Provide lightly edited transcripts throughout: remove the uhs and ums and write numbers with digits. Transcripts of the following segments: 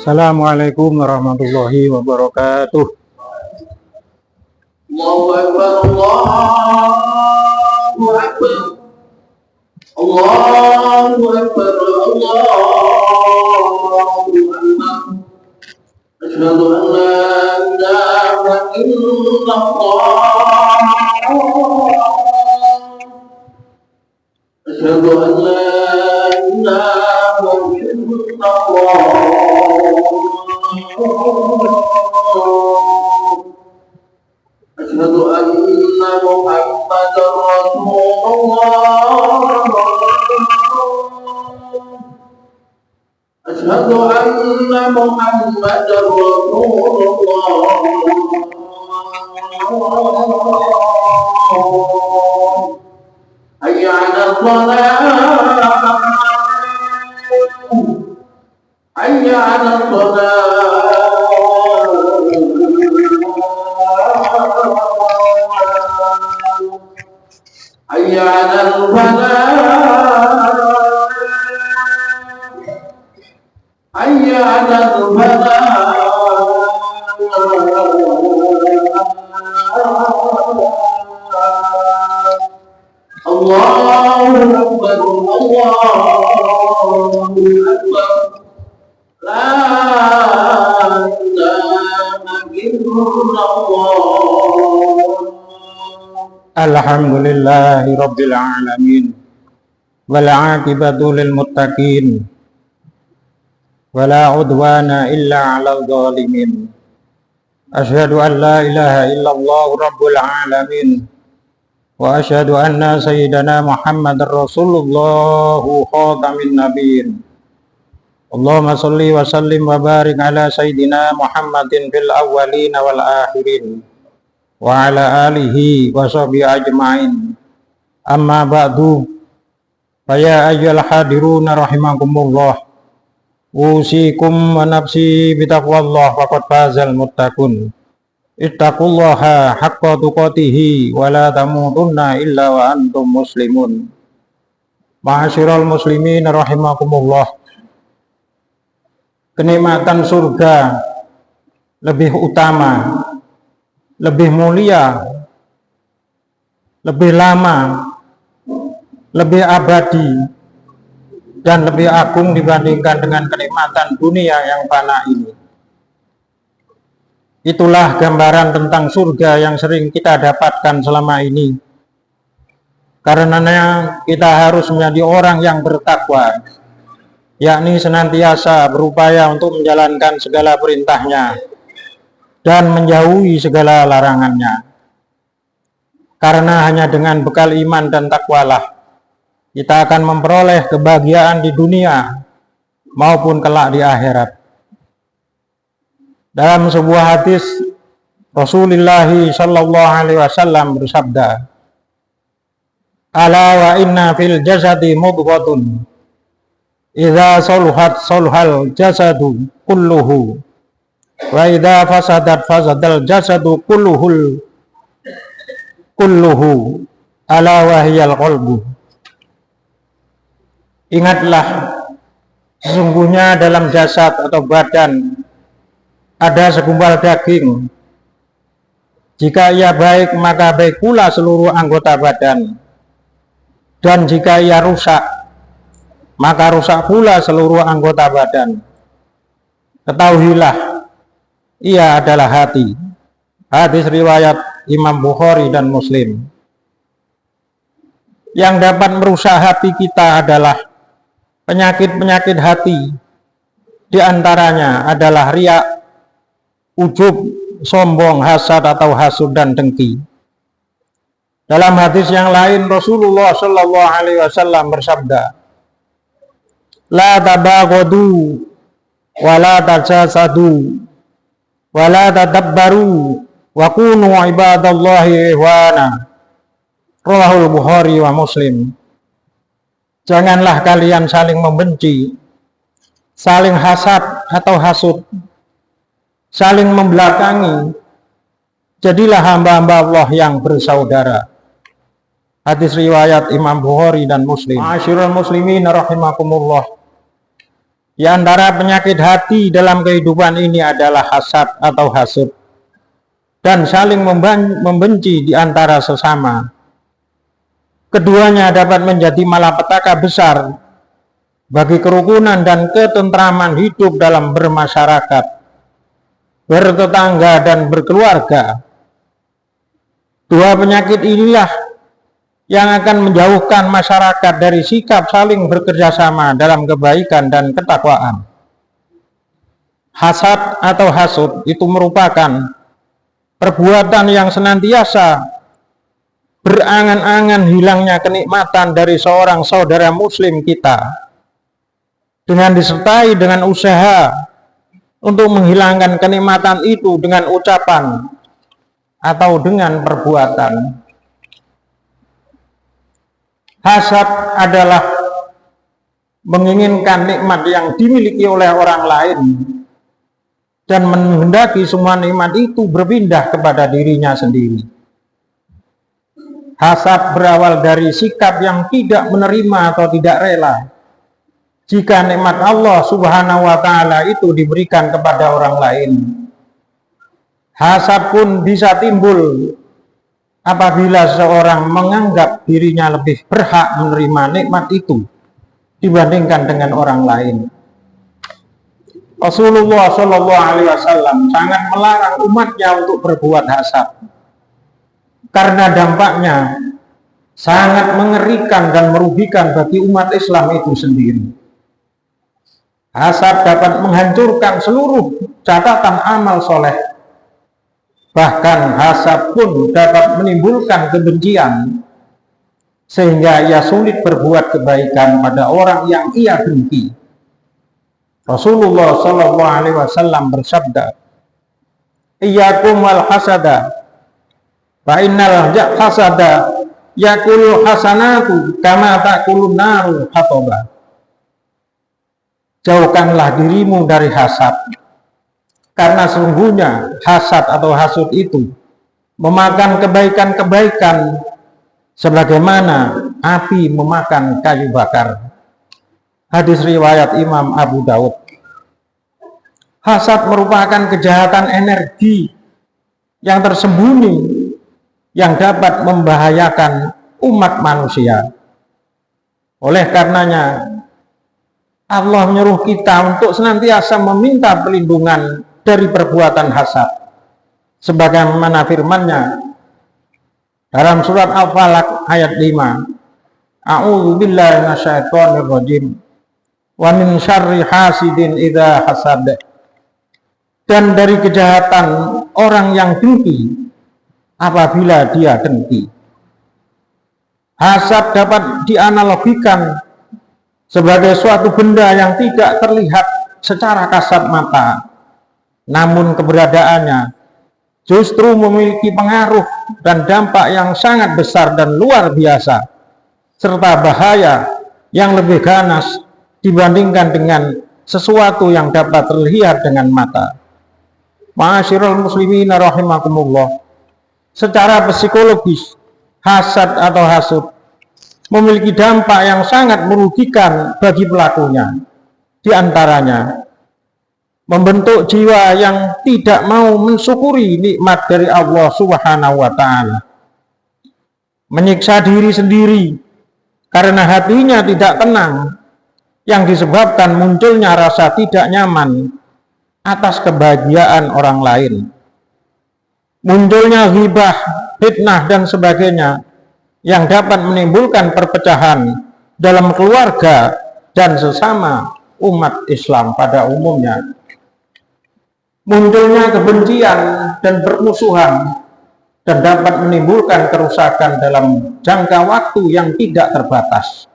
Assalamualaikum warahmatullahi wabarakatuh. Allahu Akbar, Allahu Akbar, Allahu Akbar, Allahu Akbar. Asyhadu an la ilaha illallah. Asyhadu an la ilaha illallah. Asyhadu anna Muhammadar Rasulullah. Asyhadu anna Muhammadar Rasulullah. Hayya 'alal shalah. Hayya 'alal shalah. Hayya 'alal falah. Hayya 'alal falah. Allahu Akbar, Allahu Akbar. La ilaha illallah. Alhamdulillahi rabbil alamin. Wal 'aqibatu lil muttaqin. Wala 'udwana illa 'alal zalimin. Asyhadu an la ilaha illallah rabbul alamin. Wa asyhadu anna sayyidana Muhammadar Rasulullah khatamin nabiyyin. Allahumma shalli wa sallim wa barik ala sayyidina Muhammadin fil awwalin wal akhirin wa ala alihi wa sahbihi ajma'in. Amma ba'du, fa ya ayyuhal hadiruna rahimakumullah, usikum wa nafsi bitaqwallah faqad fazal muttaqun. Ittaqullaha haqqa tuqatih wa la tamutunna illa wa antum muslimun. Ma'asyiral muslimin rahimakumullah. Kenikmatan surga lebih utama, lebih mulia, lebih lama, lebih abadi, dan lebih agung dibandingkan dengan kenikmatan dunia yang fana ini. Itulah gambaran tentang surga yang sering kita dapatkan selama ini. Karenanya kita harus menjadi orang yang bertakwa, yakni senantiasa berupaya untuk menjalankan segala perintahnya dan menjauhi segala larangannya. Karena hanya dengan bekal iman dan takwalah kita akan memperoleh kebahagiaan di dunia maupun kelak di akhirat. Dalam sebuah hadis, Rasulullah sallallahu alaihi wasallam bersabda, "Ala wa inna fil jasadi mudghatun, idza saluhat saluhal jasadu kulluhu, wa idza fasadat fasadal jasadu kulluhu, ala wahiyal qalbu." Ingatlah, sesungguhnya dalam jasad atau badan ada segumpal daging. Jika ia baik, maka baik pula seluruh anggota badan. Dan jika ia rusak, maka rusak pula seluruh anggota badan. Ketahuilah, ia adalah hati. Hadis riwayat Imam Bukhari dan Muslim. Yang dapat merusak hati kita adalah penyakit-penyakit hati. Di antaranya adalah riya, ujub, sombong, hasad atau hasud dan dengki. Dalam hadis yang lain, Rasulullah sallallahu alaihi wasallam bersabda, "La tabaghadu wa la tajasadu wa la tadabbaru wa kunu ibadallahi ihwana." Rawahul Bukhari wa Muslim. Janganlah kalian saling membenci, saling hasad atau hasud, saling membelakangi. Jadilah hamba-hamba Allah yang bersaudara. Hadis riwayat Imam Bukhari dan Muslim. Ma'asyiral muslimin rahimakumullah. Di antara penyakit hati dalam kehidupan ini adalah hasad atau hasud dan saling membenci di antara sesama. Keduanya dapat menjadi malapetaka besar bagi kerukunan dan ketentraman hidup dalam bermasyarakat, bertetangga, dan berkeluarga. Dua penyakit inilah yang akan menjauhkan masyarakat dari sikap saling bekerjasama dalam kebaikan dan ketakwaan. Hasad atau hasud itu merupakan perbuatan yang senantiasa berangan-angan hilangnya kenikmatan dari seorang saudara muslim kita, dengan disertai dengan usaha untuk menghilangkan kenikmatan itu dengan ucapan atau dengan perbuatan. Hasad adalah menginginkan nikmat yang dimiliki oleh orang lain dan menghendaki semua nikmat itu berpindah kepada dirinya sendiri. Hasad berawal dari sikap yang tidak menerima atau tidak rela jika nikmat Allah Subhanahu wa Ta'ala itu diberikan kepada orang lain. Hasad pun bisa timbul apabila seorang menganggap dirinya lebih berhak menerima nikmat itu dibandingkan dengan orang lain. Rasulullah Shallallahu Alaihi Wasallam sangat melarang umatnya untuk berbuat hasad karena dampaknya sangat mengerikan dan merugikan bagi umat Islam itu sendiri. Hasad dapat menghancurkan seluruh catatan amal soleh. Bahkan hasad pun dapat menimbulkan kebencian sehingga ia sulit berbuat kebaikan pada orang yang ia benci. Rasulullah Shallallahu Alaihi Wasallam bersabda, "Iyyakum wal hasada, fa innal hasada yakulu hasanatu kama takulun naru hatoba." Jauhkanlah dirimu dari hasad, karena sesungguhnya hasad atau hasud itu memakan kebaikan-kebaikan sebagaimana api memakan kayu bakar. Hadis riwayat Imam Abu Daud. Hasad merupakan kejahatan energi yang tersembunyi yang dapat membahayakan umat manusia. Oleh karenanya Allah menyuruh kita untuk senantiasa meminta perlindungan dari perbuatan hasad, sebagaimana firman-Nya dalam surat Al-Falaq ayat 5, A'udzu billahi minasyaitonir rajim wa min syarri hasidin idza hasad. Dan dari kejahatan orang yang dengki apabila dia dengki. Hasad dapat dianalogikan sebagai suatu benda yang tidak terlihat secara kasat mata, namun keberadaannya justru memiliki pengaruh dan dampak yang sangat besar dan luar biasa, serta bahaya yang lebih ganas dibandingkan dengan sesuatu yang dapat terlihat dengan mata. Ma'asyiral muslimin rahimakumullah, secara psikologis, hasad atau hasud memiliki dampak yang sangat merugikan bagi pelakunya. Di antaranya, membentuk jiwa yang tidak mau mensyukuri nikmat dari Allah Subhanahu wa Ta'ala, menyiksa diri sendiri karena hatinya tidak tenang, yang disebabkan munculnya rasa tidak nyaman atas kebahagiaan orang lain, munculnya ghibah, fitnah, dan sebagainya yang dapat menimbulkan perpecahan dalam keluarga dan sesama umat Islam pada umumnya. Munculnya kebencian dan permusuhan dan dapat menimbulkan kerusakan dalam jangka waktu yang tidak terbatas.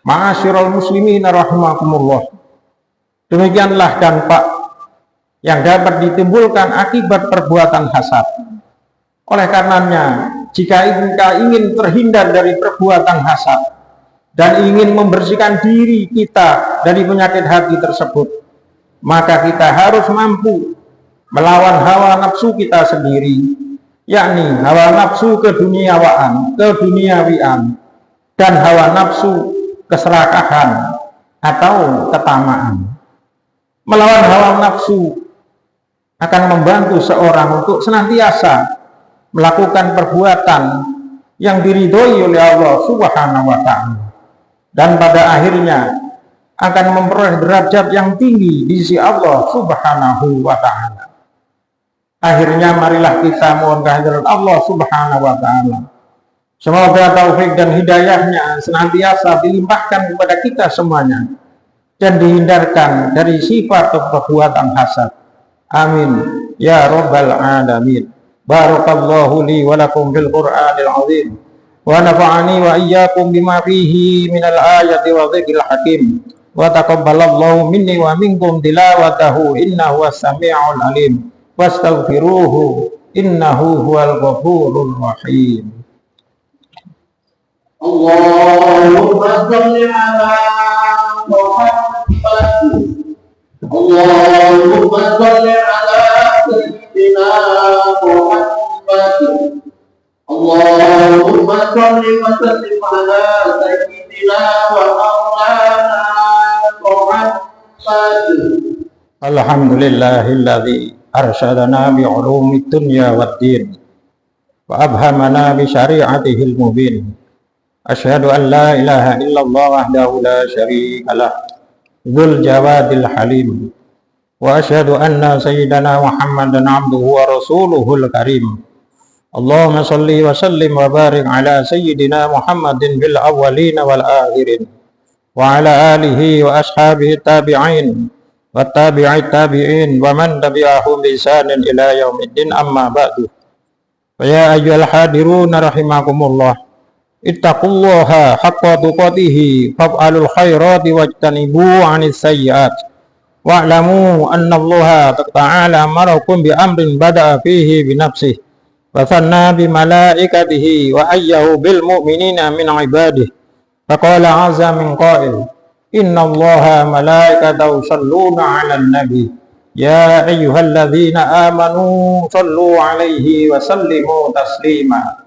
Ma'asyiral muslimin rahimakumullah, demikianlah dampak yang dapat ditimbulkan akibat perbuatan hasad. Oleh karenanya, jika kita ingin terhindar dari perbuatan hasad dan ingin membersihkan diri kita dari penyakit hati tersebut, maka kita harus mampu melawan hawa nafsu kita sendiri, yakni hawa nafsu keduniawian dan hawa nafsu keserakahan atau ketamaan. Melawan hawa nafsu akan membantu seorang untuk senantiasa melakukan perbuatan yang diridhoi oleh Allah Subhanahu wa Ta'ala, dan pada akhirnya akan memperoleh derajat yang tinggi di sisi Allah Subhanahu wa Ta'ala. Akhirnya marilah kita mohon kehadiran Allah Subhanahu wa Ta'ala. Semoga taufik dan hidayahnya senantiasa dilimpahkan kepada kita semuanya dan dihindarkan dari sifat atau perbuatan hasad. Amin ya rabbal alamin. Barakallahu li wa lakum bil Qur'anil azim wa nafa'ani wa iyyakum bima fihi minal ayati wa dzikril hakim wa taqabbalallahu minni wa minkum tilawatahu innahu was-sami'ul alim wastaghfiruhu innahu huwal ghafurur rahim. Allahumma shalli ala Muhammad. Allahumma shalli ala sayyidina Muhammad. Allahumma shalli wa sallim ala sayyidina wa maulana Muhammad. Alhamdulillahilladzi arsyadana bi'ulumid dunya waddin wa abhamana bi syari'atihil mubin. Asyhadu an la ilaha illallah wahdahu la syarika lah dzul jawadil halim wa asyhadu anna sayyidana Muhammadan abduhu wa rasuluhul karim. Allahumma shalli wa sallim wa barik ala sayyidina Muhammadin bil awwalin wal akhirin wa ala alihi wa ashabihi tabi'in wa tabi'it tabi'in wa man tabi'ahum bi ihsanin ila yaumiddin, amma ba'du. Fa ya ayyuhal hadirun rahimakumullah, ittaqullaha haqqa tuqatih fa'alul khairati wajtanibu 'anis sayyi'at wa'lamu anna Allaha ta'ala amarakum bi amrin bada'a fihi bi nafsihi wa thanna bi malaikatihi wa ayyahu bil mu'minina min 'ibadihi faqala 'azza min qa'il inna Allaha malaikatahu yusholluna 'alan nabi ya ayyuhalladzina amanu shallu 'alaihi wa sallimu taslima.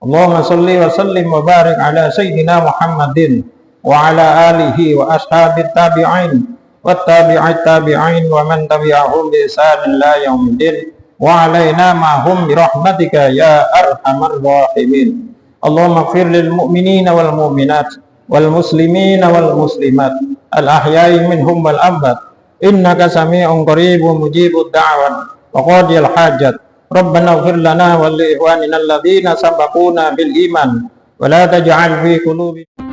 Allahumma salli wa sallim wa barik ala sayyidina Muhammadin wa ala alihi wa ashabit tabi'in wa tabi'it tabi'in wa man tabi'ahum bi ihsanin ila yaumiddin wa alaina ma hum bi rahmatika ya arhamar rahimin. Allahumma ighfir lil mu'minina wal mu'minat wal muslimina wal muslimat al ahya'i minhum wal amwat innaka sami'un qaribun mujibud da'wat wa qadiyal hajat. Rabbana ighfir lana wa li ikhwanina alladhina sabaquna bil iman wa la taj'al fi qulubina